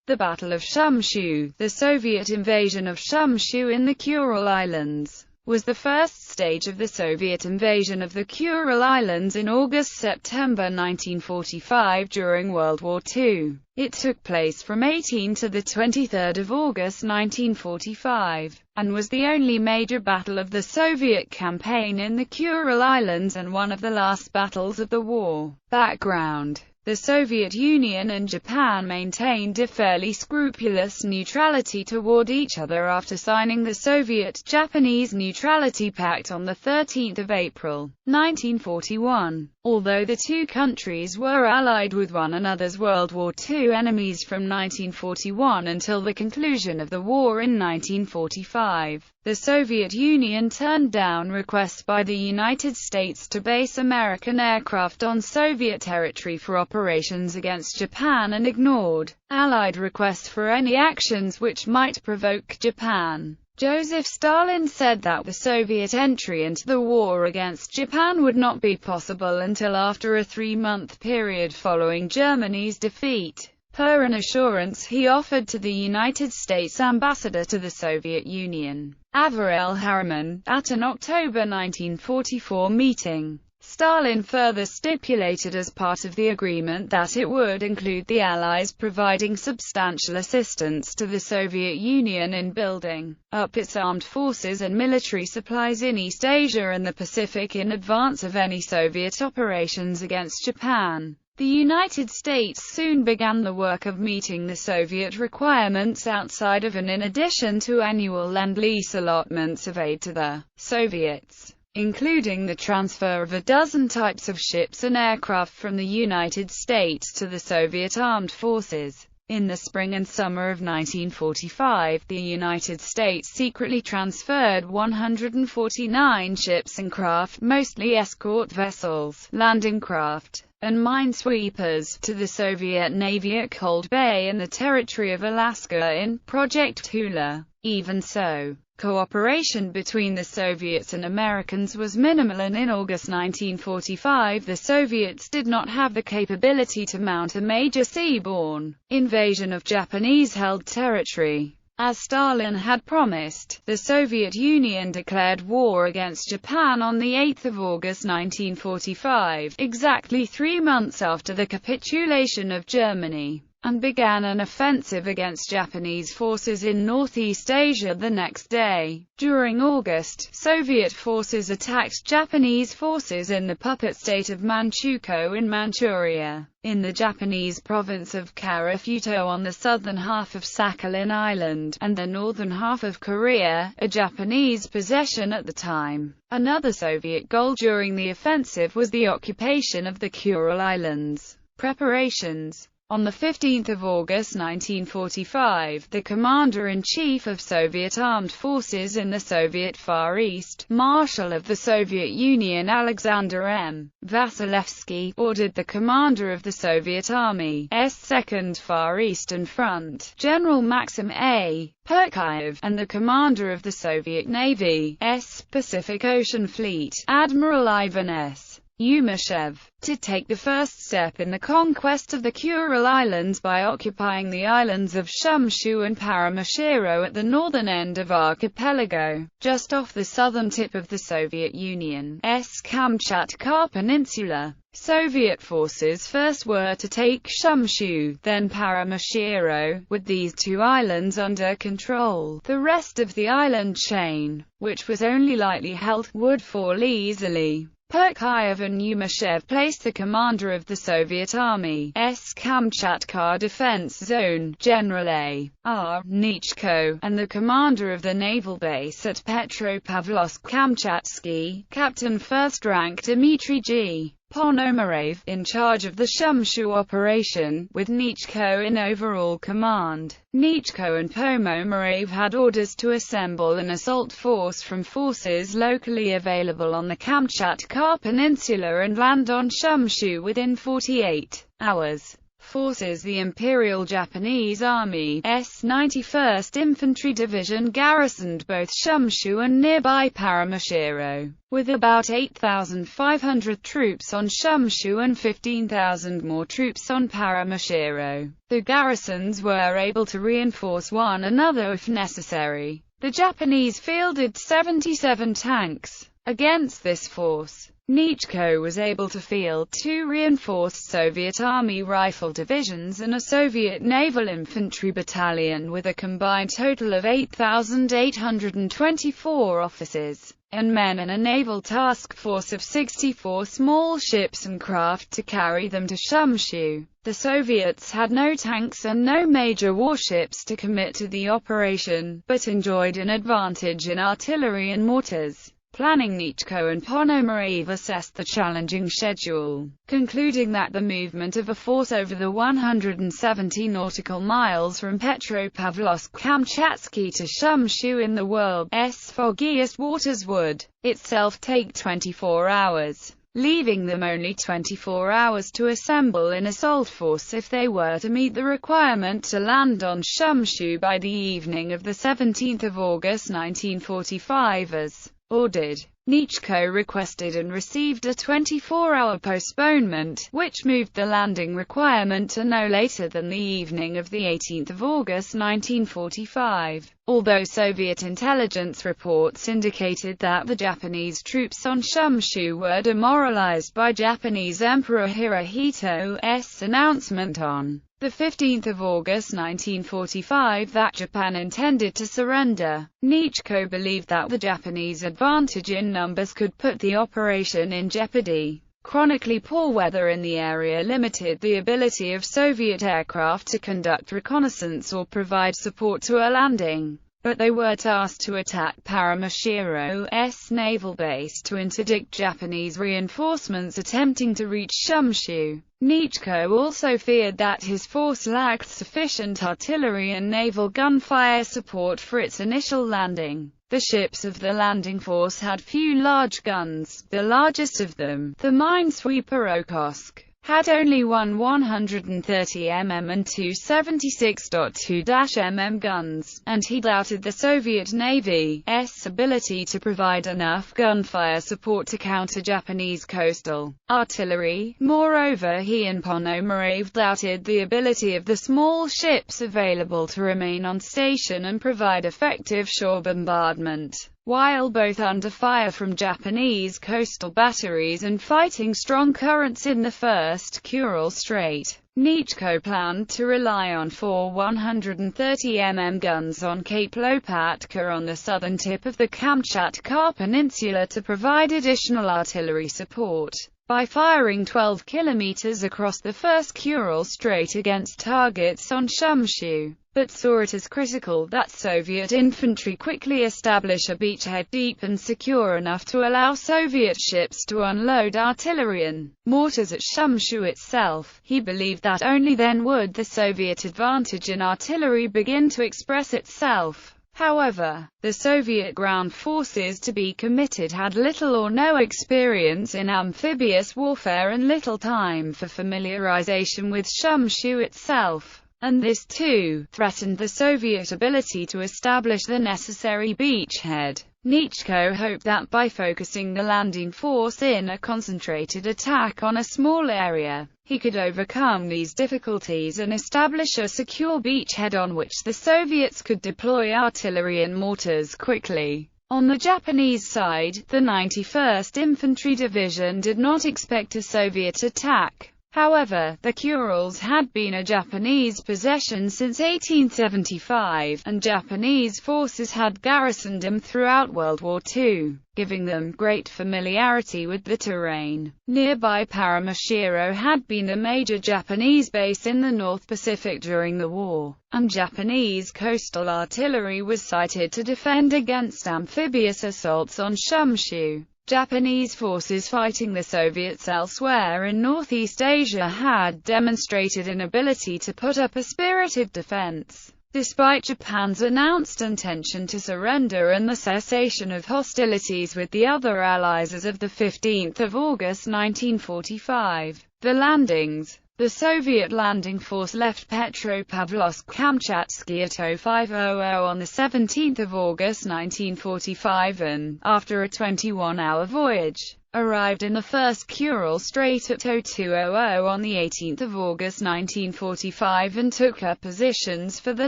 The Battle of Shumshu, the Soviet invasion of Shumshu in the Kuril Islands, was the first stage of the Soviet invasion of the Kuril Islands in August-September 1945 during World War II. It took place from 18 to 23 August 1945, and was the only major battle of the Soviet campaign in the Kuril Islands and one of the last battles of the war. Background: the Soviet Union and Japan maintained a fairly scrupulous neutrality toward each other after signing the Soviet-Japanese Neutrality Pact on 13 April 1941. Although the two countries were allied with one another's World War II enemies from 1941 until the conclusion of the war in 1945, the Soviet Union turned down requests by the United States to base American aircraft on Soviet territory for operations against Japan and ignored Allied requests for any actions which might provoke Japan. Joseph Stalin said that the Soviet entry into the war against Japan would not be possible until after a 3-month period following Germany's defeat, per an assurance he offered to the United States ambassador to the Soviet Union, Averell Harriman, at an October 1944 meeting. Stalin further stipulated as part of the agreement that it would include the Allies providing substantial assistance to the Soviet Union in building up its armed forces and military supplies in East Asia and the Pacific in advance of any Soviet operations against Japan. The United States soon began the work of meeting the Soviet requirements outside of and in addition to annual Lend-Lease allotments of aid to the Soviets, including the transfer of a dozen types of ships and aircraft from the United States to the Soviet armed forces. In the spring and summer of 1945, the United States secretly transferred 149 ships and craft, mostly escort vessels, landing craft, and minesweepers, to the Soviet Navy at Cold Bay and the territory of Alaska in Project Tula. Even so, cooperation between the Soviets and Americans was minimal, and in August 1945 the Soviets did not have the capability to mount a major seaborne invasion of Japanese-held territory. As Stalin had promised, the Soviet Union declared war against Japan on 8 August 1945, exactly 3 months after the capitulation of Germany, and began an offensive against Japanese forces in Northeast Asia the next day. During August, Soviet forces attacked Japanese forces in the puppet state of Manchukuo in Manchuria, in the Japanese province of Karafuto on the southern half of Sakhalin Island, and the northern half of Korea, a Japanese possession at the time. Another Soviet goal during the offensive was the occupation of the Kuril Islands. Preparations. On 15 August 1945, the Commander-in-Chief of Soviet Armed Forces in the Soviet Far East, Marshal of the Soviet Union Alexander M. Vasilevsky, ordered the commander of the Soviet Army's Second Far Eastern Front, General Maxim A. Perkyaev, and the commander of the Soviet Navy's Pacific Ocean Fleet, Admiral Ivan S. Yumashev, to take the first step in the conquest of the Kuril Islands by occupying the islands of Shumshu and Paramushiro at the northern end of archipelago, just off the southern tip of the Soviet Union's Kamchatka Peninsula. Soviet forces first were to take Shumshu, then Paramushiro, with these two islands under control. The rest of the island chain, which was only lightly held, would fall easily. Perkyaev and Yumashev placed the commander of the Soviet Army's Kamchatka Defense Zone, General A. R. Nichko, and the commander of the naval base at Petropavlovsk-Kamchatsky, Captain First Rank Dmitry G. Ponomarev, in charge of the Shumshu operation, with Nichko in overall command. Nichko and Ponomarev had orders to assemble an assault force from forces locally available on the Kamchatka Peninsula and land on Shumshu within 48 hours. forces. The Imperial Japanese Army's 91st Infantry Division garrisoned both Shumshu and nearby Paramushiro, with about 8,500 troops on Shumshu and 15,000 more troops on Paramushiro. The garrisons were able to reinforce one another if necessary. The Japanese fielded 77 tanks. Against this force, Nichiko was able to field 2 reinforced Soviet Army rifle divisions and a Soviet Naval Infantry battalion with a combined total of 8,824 officers and men and a naval task force of 64 small ships and craft to carry them to Shumshu. The Soviets had no tanks and no major warships to commit to the operation, but enjoyed an advantage in artillery and mortars. Planning Nichiko and Ponomarev assessed the challenging schedule, concluding that the movement of a force over the 170 nautical miles from Petropavlovsk-Kamchatsky to Shumshu in the world's foggiest waters would, itself, take 24 hours, leaving them only 24 hours to assemble an assault force if they were to meet the requirement to land on Shumshu by the evening of the 17th of August 1945 as ordered. Nichiko requested and received a 24-hour postponement, which moved the landing requirement to no later than the evening of the 18th of August 1945. Although Soviet intelligence reports indicated that the Japanese troops on Shumshu were demoralized by Japanese Emperor Hirohito's announcement on the 15th of August 1945 that Japan intended to surrender, Nichiko believed that the Japanese advantage in numbers could put the operation in jeopardy. Chronically poor weather in the area limited the ability of Soviet aircraft to conduct reconnaissance or provide support to a landing, but they were tasked to attack Paramushiro's naval base to interdict Japanese reinforcements attempting to reach Shumshu. Nichiko also feared that his force lacked sufficient artillery and naval gunfire support for its initial landing. The ships of the landing force had few large guns. The largest of them, the minesweeper Okosk, had only one 130 mm and two 76.2-mm guns, and he doubted the Soviet Navy's ability to provide enough gunfire support to counter Japanese coastal artillery. Moreover, he and Ponomarev doubted the ability of the small ships available to remain on station and provide effective shore bombardment, while both under fire from Japanese coastal batteries and fighting strong currents in the first Kuril Strait. Nichiko planned to rely on 4 130 mm guns on Cape Lopatka on the southern tip of the Kamchatka Peninsula to provide additional artillery support by firing 12 kilometers across the first Kuril Strait against targets on Shumshu, but saw it as critical that Soviet infantry quickly establish a beachhead deep and secure enough to allow Soviet ships to unload artillery and mortars at Shumshu itself. He believed that only then would the Soviet advantage in artillery begin to express itself. However, the Soviet ground forces to be committed had little or no experience in amphibious warfare and little time for familiarization with Shumshu itself, and this too threatened the Soviet ability to establish the necessary beachhead. Nichiko hoped that by focusing the landing force in a concentrated attack on a small area, he could overcome these difficulties and establish a secure beachhead on which the Soviets could deploy artillery and mortars quickly. On the Japanese side, the 91st Infantry Division did not expect a Soviet attack. However, the Kurils had been a Japanese possession since 1875, and Japanese forces had garrisoned them throughout World War II, giving them great familiarity with the terrain. Nearby Paramushiro had been a major Japanese base in the North Pacific during the war, and Japanese coastal artillery was sited to defend against amphibious assaults on Shumshu. Japanese forces fighting the Soviets elsewhere in Northeast Asia had demonstrated an ability to put up a spirited defense. Despite Japan's announced intention to surrender and the cessation of hostilities with the other allies as of the 15th of August 1945, the landings The Soviet landing force left Petropavlovsk-Kamchatsky at 0500 on 17 August 1945 and, after a 21-hour voyage, arrived in the first Kural Strait at 0200 on 18 August 1945 and took up positions for the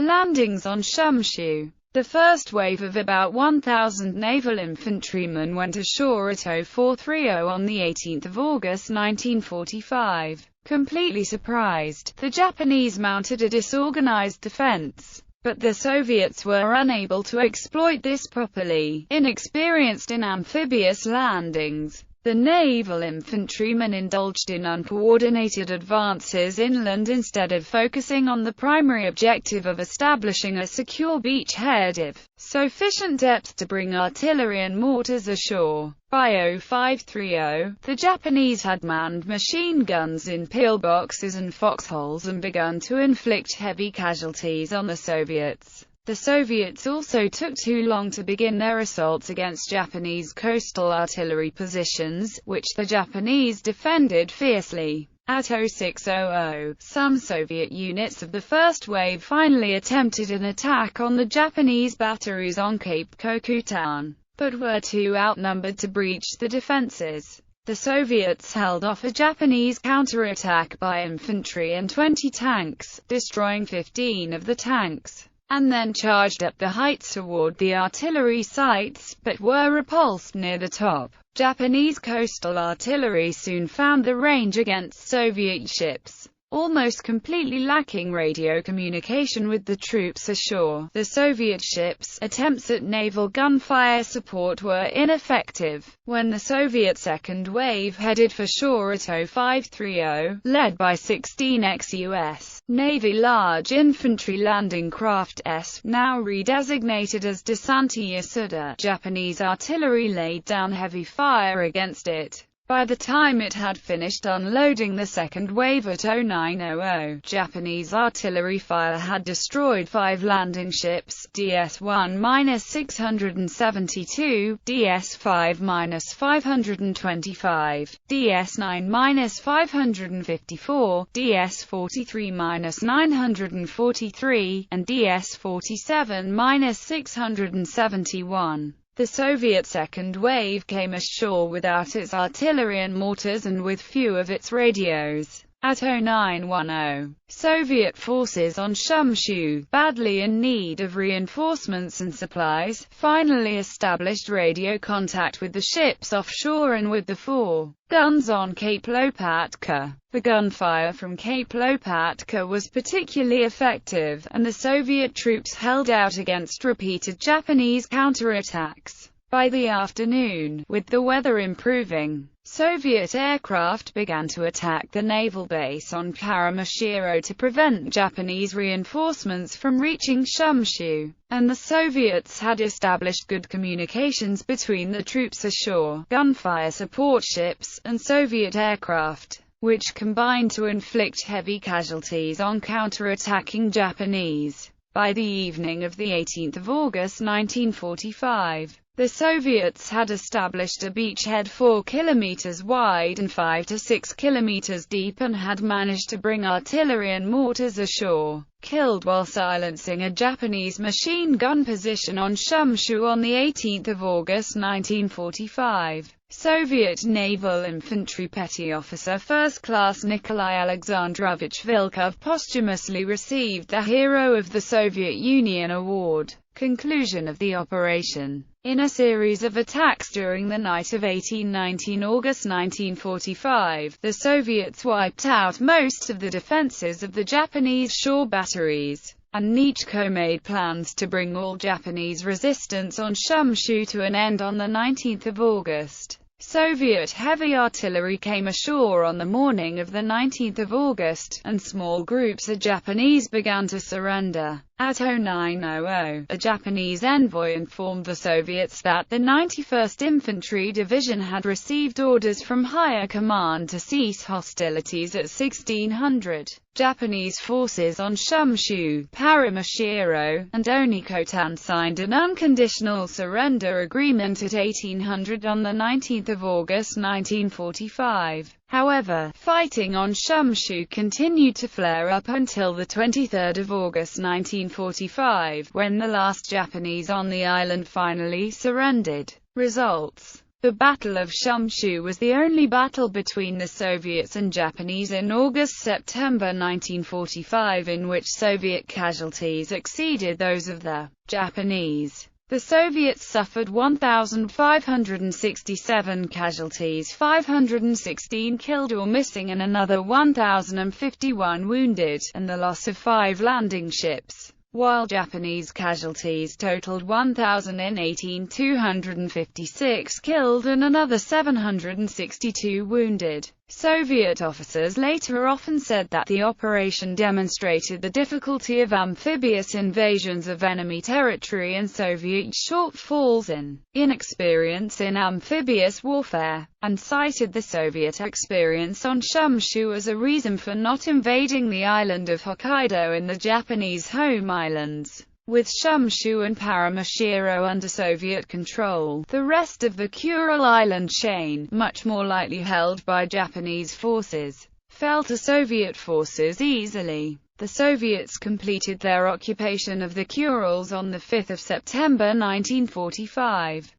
landings on Shumshu. The first wave of about 1,000 naval infantrymen went ashore at 0430 on 18 August 1945. Completely surprised, the Japanese mounted a disorganized defense, but the Soviets were unable to exploit this properly. Inexperienced in amphibious landings, the naval infantrymen indulged in uncoordinated advances inland instead of focusing on the primary objective of establishing a secure beachhead of sufficient depth to bring artillery and mortars ashore. By 0530, the Japanese had manned machine guns in pillboxes and foxholes and begun to inflict heavy casualties on the Soviets. The Soviets also took too long to begin their assaults against Japanese coastal artillery positions, which the Japanese defended fiercely. At 0600, some Soviet units of the first wave finally attempted an attack on the Japanese batteries on Cape Kokutan, but were too outnumbered to breach the defenses. The Soviets held off a Japanese counterattack by infantry and 20 tanks, destroying 15 of the tanks, and then charged up the heights toward the artillery sites, but were repulsed near the top. Japanese coastal artillery soon found the range against Soviet ships, almost completely lacking radio communication with the troops ashore. The Soviet ships' attempts at naval gunfire support were ineffective. When the Soviet second wave headed for shore at 0530, led by 16 ex-US Navy large infantry landing craft now redesignated as Desante Yasuda, Japanese artillery laid down heavy fire against it. By the time it had finished unloading the second wave at 0900, Japanese artillery fire had destroyed 5 landing ships, DS-1-672, DS-5-525, DS-9-554, DS-43-943, and DS-47-671. The Soviet second wave came ashore without its artillery and mortars and with few of its radios. At 0910, Soviet forces on Shumshu, badly in need of reinforcements and supplies, finally established radio contact with the ships offshore and with the 4 guns on Cape Lopatka. The gunfire from Cape Lopatka was particularly effective, and the Soviet troops held out against repeated Japanese counterattacks. By the afternoon, with the weather improving, Soviet aircraft began to attack the naval base on Karamashiro to prevent Japanese reinforcements from reaching Shumshu, and the Soviets had established good communications between the troops ashore, gunfire support ships, and Soviet aircraft, which combined to inflict heavy casualties on counterattacking Japanese. By the evening of 18 August 1945, the Soviets had established a beachhead 4 kilometers wide and 5 to 6 kilometers deep and had managed to bring artillery and mortars ashore, killed while silencing a Japanese machine gun position on Shumshu on 18 August 1945. Soviet Naval Infantry Petty Officer First Class Nikolai Alexandrovich Vilkov posthumously received the Hero of the Soviet Union Award. Conclusion of the operation. In a series of attacks during the night of 18-19 August 1945, the Soviets wiped out most of the defenses of the Japanese shore batteries, and Nichko made plans to bring all Japanese resistance on Shumshu to an end on 19 August. Soviet heavy artillery came ashore on the morning of 19 August, and small groups of Japanese began to surrender. At 0900, a Japanese envoy informed the Soviets that the 91st Infantry Division had received orders from higher command to cease hostilities at 1600. Japanese forces on Shumshu, Paramushiro, and Onikotan signed an unconditional surrender agreement at 1800 on 19 August 1945. However, fighting on Shumshu continued to flare up until 23 August 1945, when the last Japanese on the island finally surrendered. Results: the Battle of Shumshu was the only battle between the Soviets and Japanese in August-September 1945 in which Soviet casualties exceeded those of the Japanese. The Soviets suffered 1,567 casualties, 516 killed or missing and another 1,051 wounded, and the loss of 5 landing ships, while Japanese casualties totaled 1,018, 256 killed and another 762 wounded. Soviet officers later often said that the operation demonstrated the difficulty of amphibious invasions of enemy territory and Soviet shortfalls in inexperience in amphibious warfare, and cited the Soviet experience on Shumshu as a reason for not invading the island of Hokkaido in the Japanese home islands. With Shumshu and Paramushiro under Soviet control, the rest of the Kuril Island chain, much more lightly held by Japanese forces, fell to Soviet forces easily. The Soviets completed their occupation of the Kurils on 5 September 1945.